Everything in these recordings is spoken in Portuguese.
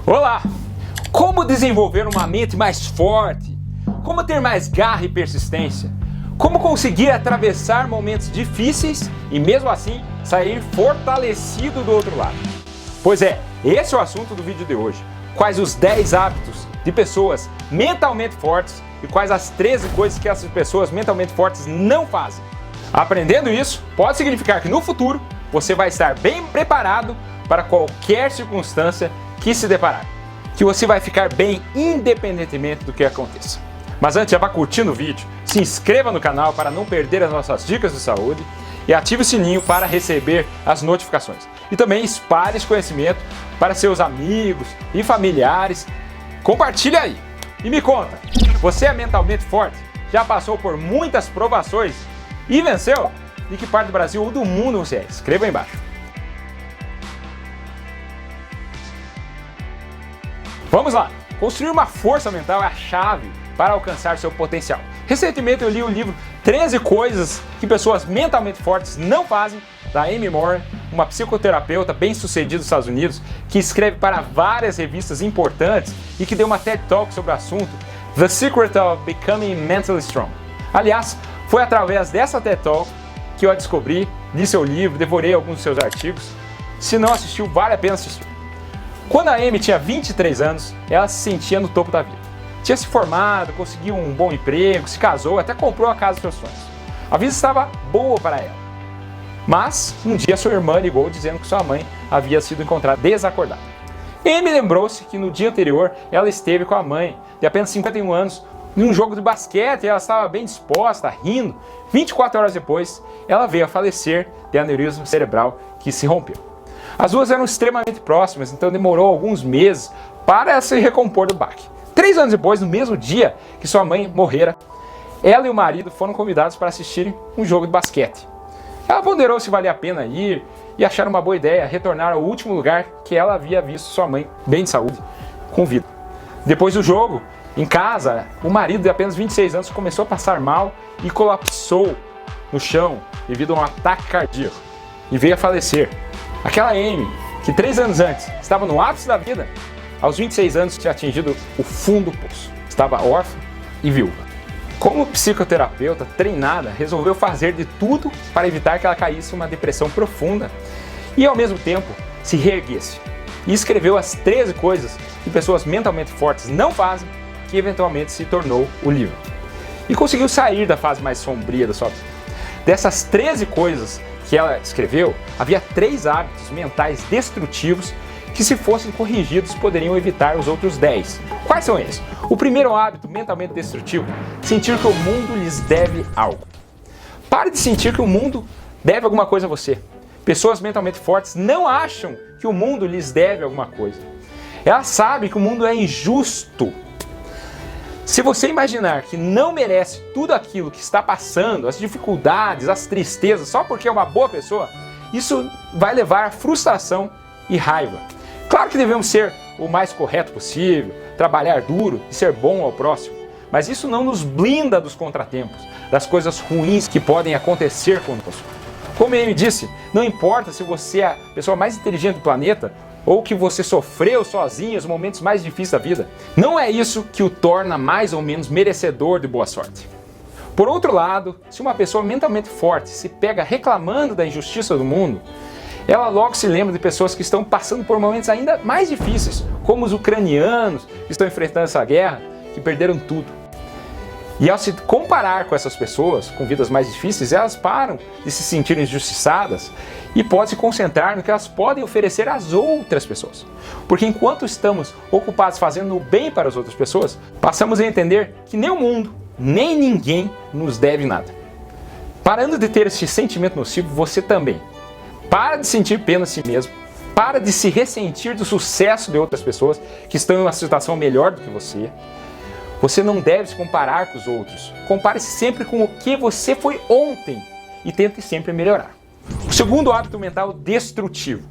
Olá! Como desenvolver uma mente mais forte? Como ter mais garra e persistência? Como conseguir atravessar momentos difíceis e mesmo assim sair fortalecido do outro lado? Pois é, esse é o assunto do vídeo de hoje. Quais os 10 hábitos de pessoas mentalmente fortes e quais as 13 coisas que essas pessoas mentalmente fortes não fazem. Aprendendo isso, pode significar que no futuro você vai estar bem preparado para qualquer circunstância que se deparar. Que você vai ficar bem independentemente do que aconteça. Mas antes, já vá curtindo o vídeo, se inscreva no canal para não perder as nossas dicas de saúde e ative o sininho para receber as notificações. E também espalhe esse conhecimento para seus amigos e familiares. Compartilhe aí! E me conta, você é mentalmente forte? Já passou por muitas provações e venceu? De que parte do Brasil ou do mundo você é? Escreva aí embaixo. Vamos lá! Construir uma força mental é a chave para alcançar seu potencial. Recentemente eu li o livro 13 coisas que pessoas mentalmente fortes não fazem, da Amy Moore, uma psicoterapeuta bem-sucedida dos Estados Unidos, que escreve para várias revistas importantes e que deu uma TED Talk sobre o assunto, The Secret of Becoming Mentally Strong. Aliás, foi através dessa TED Talk que eu a descobri, li seu livro, devorei alguns dos seus artigos. Se não assistiu, vale a pena assistir. Quando a Amy tinha 23 anos, ela se sentia no topo da vida. Tinha se formado, conseguiu um bom emprego, se casou, até comprou a casa dos seus sonhos. A vida estava boa para ela. Mas, um dia sua irmã ligou dizendo que sua mãe havia sido encontrada desacordada. Amy lembrou-se que no dia anterior ela esteve com a mãe, de apenas 51 anos, num jogo de basquete e ela estava bem disposta, rindo. 24 horas depois, ela veio a falecer de aneurisma cerebral que se rompeu. As duas eram extremamente próximas, então demorou alguns meses para se recompor do baque. 3 anos depois, no mesmo dia que sua mãe morrera, ela e o marido foram convidados para assistirem um jogo de basquete. Ela ponderou se valia a pena ir e acharam uma boa ideia retornar ao último lugar que ela havia visto sua mãe bem de saúde, com vida. Depois do jogo, em casa, o marido de apenas 26 anos começou a passar mal e colapsou no chão devido a um ataque cardíaco e veio a falecer. Aquela Amy, que 3 anos antes estava no ápice da vida, aos 26 anos tinha atingido o fundo do poço. Estava órfã e viúva. Como psicoterapeuta treinada, resolveu fazer de tudo para evitar que ela caísse em uma depressão profunda e, ao mesmo tempo, se reerguesse. E escreveu as 13 coisas que pessoas mentalmente fortes não fazem, que eventualmente se tornou o livro. E conseguiu sair da fase mais sombria da sua vida. Dessas 13 coisas que ela escreveu, havia 3 hábitos mentais destrutivos que, se fossem corrigidos, poderiam evitar os outros 10. Quais são eles? O primeiro hábito mentalmente destrutivo: sentir que o mundo lhes deve algo. Pare de sentir que o mundo deve alguma coisa a você. Pessoas mentalmente fortes não acham que o mundo lhes deve alguma coisa. Elas sabem que o mundo é injusto. Se você imaginar que não merece tudo aquilo que está passando, as dificuldades, as tristezas, só porque é uma boa pessoa, isso vai levar à frustração e raiva. Claro que devemos ser o mais correto possível, trabalhar duro e ser bom ao próximo, mas isso não nos blinda dos contratempos, das coisas ruins que podem acontecer conosco. Como ele me disse, não importa se você é a pessoa mais inteligente do planeta ou que você sofreu sozinho os momentos mais difíceis da vida, não é isso que o torna mais ou menos merecedor de boa sorte. Por outro lado, se uma pessoa mentalmente forte se pega reclamando da injustiça do mundo, ela logo se lembra de pessoas que estão passando por momentos ainda mais difíceis, como os ucranianos que estão enfrentando essa guerra, que perderam tudo. E ao se comparar com essas pessoas, com vidas mais difíceis, elas param de se sentir injustiçadas e podem se concentrar no que elas podem oferecer às outras pessoas. Porque enquanto estamos ocupados fazendo o bem para as outras pessoas, passamos a entender que nem o mundo, nem ninguém nos deve nada. Parando de ter esse sentimento nocivo, você também para de sentir pena a si mesmo, para de se ressentir do sucesso de outras pessoas que estão em uma situação melhor do que você. Você não deve se comparar com os outros. Compare-se sempre com o que você foi ontem e tente sempre melhorar. O segundo hábito mental destrutivo: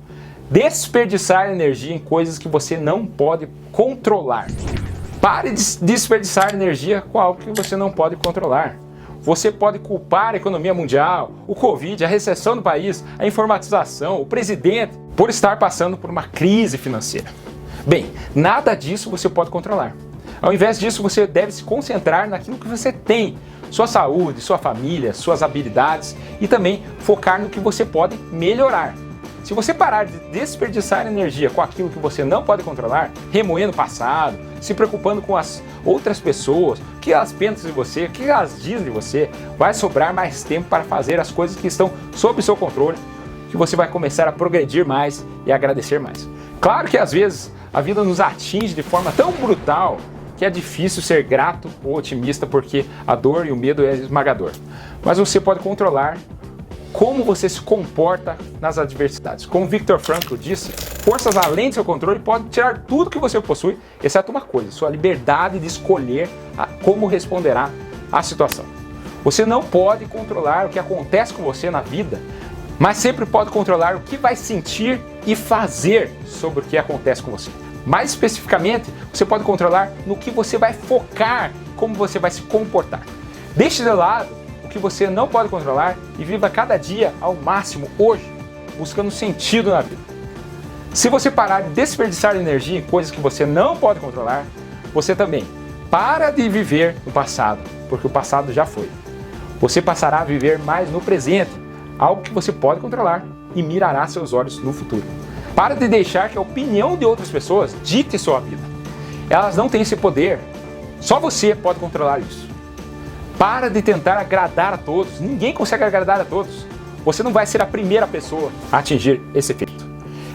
desperdiçar energia em coisas que você não pode controlar. Pare de desperdiçar energia com algo que você não pode controlar. Você pode culpar a economia mundial, o Covid, a recessão do país, a informatização, o presidente, por estar passando por uma crise financeira. Bem, nada disso você pode controlar. Ao invés disso, você deve se concentrar naquilo que você tem, sua saúde, sua família, suas habilidades e também focar no que você pode melhorar. Se você parar de desperdiçar energia com aquilo que você não pode controlar, remoendo o passado, se preocupando com as outras pessoas, o que elas pensam de você, o que elas dizem de você, vai sobrar mais tempo para fazer as coisas que estão sob seu controle, que você vai começar a progredir mais e agradecer mais. Claro que às vezes a vida nos atinge de forma tão brutal que é difícil ser grato ou otimista porque a dor e o medo é esmagador. Mas você pode controlar como você se comporta nas adversidades. Como Viktor Frankl disse, forças além do seu controle podem tirar tudo que você possui, exceto uma coisa, sua liberdade de escolher como responderá à situação. Você não pode controlar o que acontece com você na vida, mas sempre pode controlar o que vai sentir e fazer sobre o que acontece com você. Mais especificamente, você pode controlar no que você vai focar, como você vai se comportar. Deixe de lado o que você não pode controlar e viva cada dia ao máximo hoje, buscando sentido na vida. Se você parar de desperdiçar energia em coisas que você não pode controlar, você também para de viver no passado, porque o passado já foi. Você passará a viver mais no presente, algo que você pode controlar, e mirará seus olhos no futuro. Para de deixar que a opinião de outras pessoas dite sua vida. Elas não têm esse poder. Só você pode controlar isso. Para de tentar agradar a todos. Ninguém consegue agradar a todos. Você não vai ser a primeira pessoa a atingir esse efeito.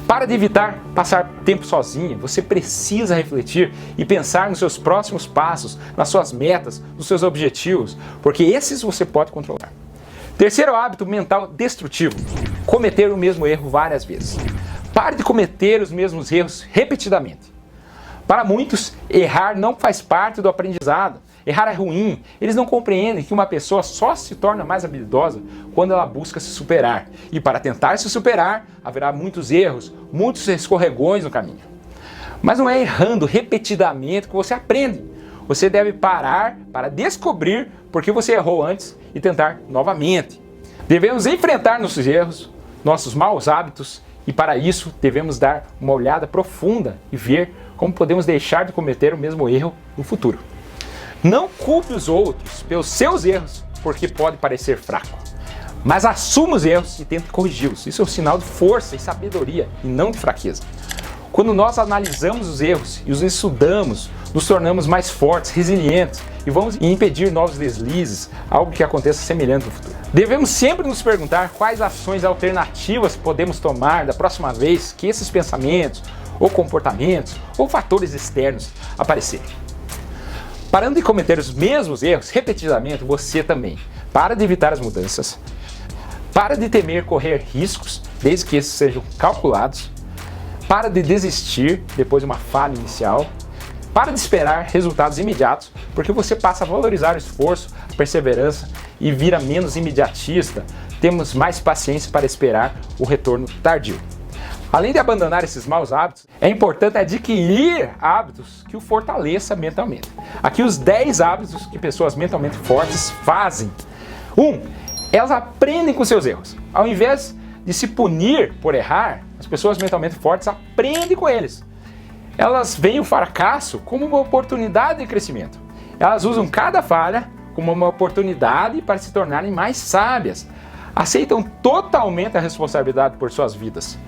Para de evitar passar tempo sozinha. Você precisa refletir e pensar nos seus próximos passos, nas suas metas, nos seus objetivos, porque esses você pode controlar. Terceiro hábito mental destrutivo: cometer o mesmo erro várias vezes. Pare de cometer os mesmos erros repetidamente. Para muitos, errar não faz parte do aprendizado. Errar é ruim. Eles não compreendem que uma pessoa só se torna mais habilidosa quando ela busca se superar. E para tentar se superar, haverá muitos erros, muitos escorregões no caminho. Mas não é errando repetidamente que você aprende. Você deve parar para descobrir por que você errou antes e tentar novamente. Devemos enfrentar nossos erros, nossos maus hábitos, e para isso devemos dar uma olhada profunda e ver como podemos deixar de cometer o mesmo erro no futuro. Não culpe os outros pelos seus erros, porque pode parecer fraco. Mas assuma os erros e tente corrigi-los. Isso é um sinal de força e sabedoria, e não de fraqueza. Quando nós analisamos os erros e os estudamos, nos tornamos mais fortes, resilientes e vamos impedir novos deslizes, algo que aconteça semelhante no futuro. Devemos sempre nos perguntar quais ações alternativas podemos tomar da próxima vez que esses pensamentos, ou comportamentos, ou fatores externos aparecerem. Parando de cometer os mesmos erros repetidamente, você também para de evitar as mudanças, para de temer correr riscos, desde que esses sejam calculados, para de desistir depois de uma falha inicial, para de esperar resultados imediatos, porque você passa a valorizar o esforço, a perseverança e vira menos imediatista. Temos mais paciência para esperar o retorno tardio. Além de abandonar esses maus hábitos, é importante adquirir hábitos que o fortaleçam mentalmente. Aqui os 10 hábitos que pessoas mentalmente fortes fazem. 1. Elas aprendem com seus erros. Ao invés de se punir por errar, as pessoas mentalmente fortes aprendem com eles. Elas veem o fracasso como uma oportunidade de crescimento. Elas usam cada falha como uma oportunidade para se tornarem mais sábias. Aceitam totalmente a responsabilidade por suas vidas.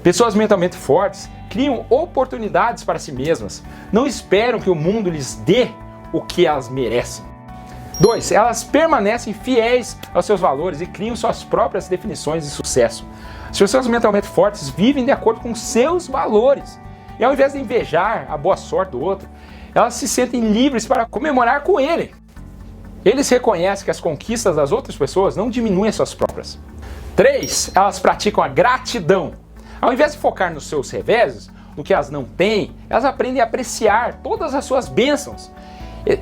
Pessoas mentalmente fortes criam oportunidades para si mesmas. Não esperam que o mundo lhes dê o que elas merecem. 2. Elas permanecem fiéis aos seus valores e criam suas próprias definições de sucesso. As pessoas mentalmente fortes vivem de acordo com seus valores. E ao invés de invejar a boa sorte do outro, elas se sentem livres para comemorar com ele. Eles reconhecem que as conquistas das outras pessoas não diminuem as suas próprias. 3. Elas praticam a gratidão. Ao invés de focar nos seus reveses, no que elas não têm, elas aprendem a apreciar todas as suas bênçãos.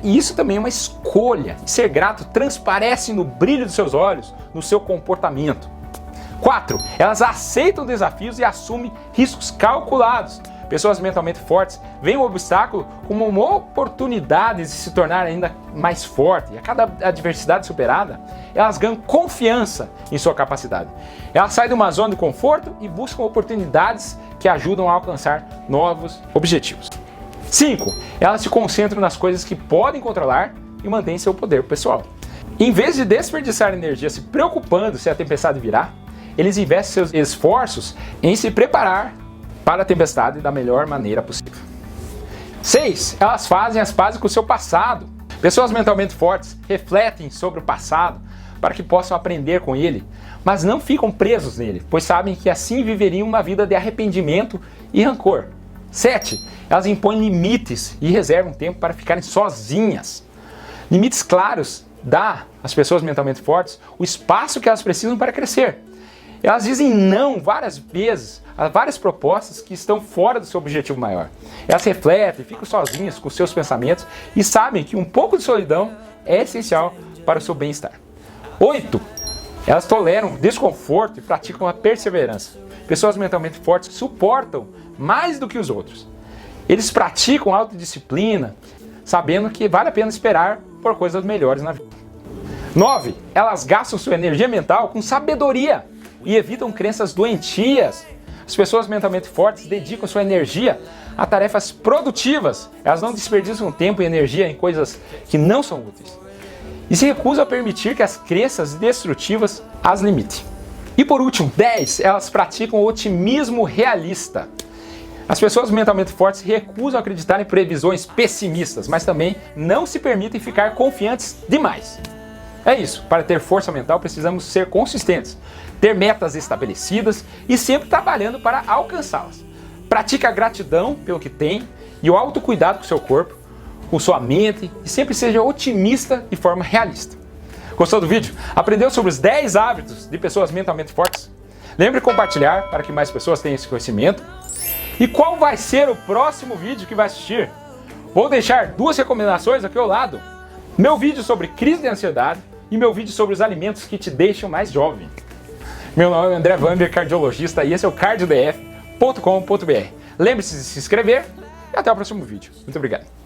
E isso também é uma escolha. Ser grato transparece no brilho dos seus olhos, no seu comportamento. 4. Elas aceitam desafios e assumem riscos calculados. Pessoas mentalmente fortes veem o obstáculo como uma oportunidade de se tornar ainda mais forte. E a cada adversidade superada, elas ganham confiança em sua capacidade. Elas saem de uma zona de conforto e buscam oportunidades que ajudam a alcançar novos objetivos. 5. Elas se concentram nas coisas que podem controlar e mantêm seu poder pessoal. Em vez de desperdiçar energia se preocupando se a tempestade virá, eles investem seus esforços em se preparar para a tempestade da melhor maneira possível. 6. Elas fazem as pazes com o seu passado. Pessoas mentalmente fortes refletem sobre o passado para que possam aprender com ele, mas não ficam presos nele, pois sabem que assim viveriam uma vida de arrependimento e rancor. 7. Elas impõem limites e reservam tempo para ficarem sozinhas. Limites claros dá às pessoas mentalmente fortes o espaço que elas precisam para crescer. Elas dizem não várias vezes a várias propostas que estão fora do seu objetivo maior. Elas refletem, ficam sozinhas com seus pensamentos e sabem que um pouco de solidão é essencial para o seu bem-estar. 8. Elas toleram desconforto e praticam a perseverança. Pessoas mentalmente fortes suportam mais do que os outros. Eles praticam autodisciplina, sabendo que vale a pena esperar por coisas melhores na vida. 9. Elas gastam sua energia mental com sabedoria e evitam crenças doentias. As pessoas mentalmente fortes dedicam sua energia a tarefas produtivas. Elas não desperdiçam tempo e energia em coisas que não são úteis. E se recusam a permitir que as crenças destrutivas as limitem. E por último, 10. Elas praticam o otimismo realista. As pessoas mentalmente fortes recusam acreditar em previsões pessimistas, mas também não se permitem ficar confiantes demais. É isso, para ter força mental precisamos ser consistentes, ter metas estabelecidas e sempre trabalhando para alcançá-las. Pratique a gratidão pelo que tem e o autocuidado com seu corpo, com sua mente e sempre seja otimista de forma realista. Gostou do vídeo? Aprendeu sobre os 10 hábitos de pessoas mentalmente fortes? Lembre de compartilhar para que mais pessoas tenham esse conhecimento. E qual vai ser o próximo vídeo que vai assistir? Vou deixar 2 recomendações aqui ao lado. Meu vídeo sobre crise de ansiedade e meu vídeo sobre os alimentos que te deixam mais jovem. Meu nome é André Vamber, cardiologista, e esse é o cardiodf.com.br. Lembre-se de se inscrever e até o próximo vídeo. Muito obrigado.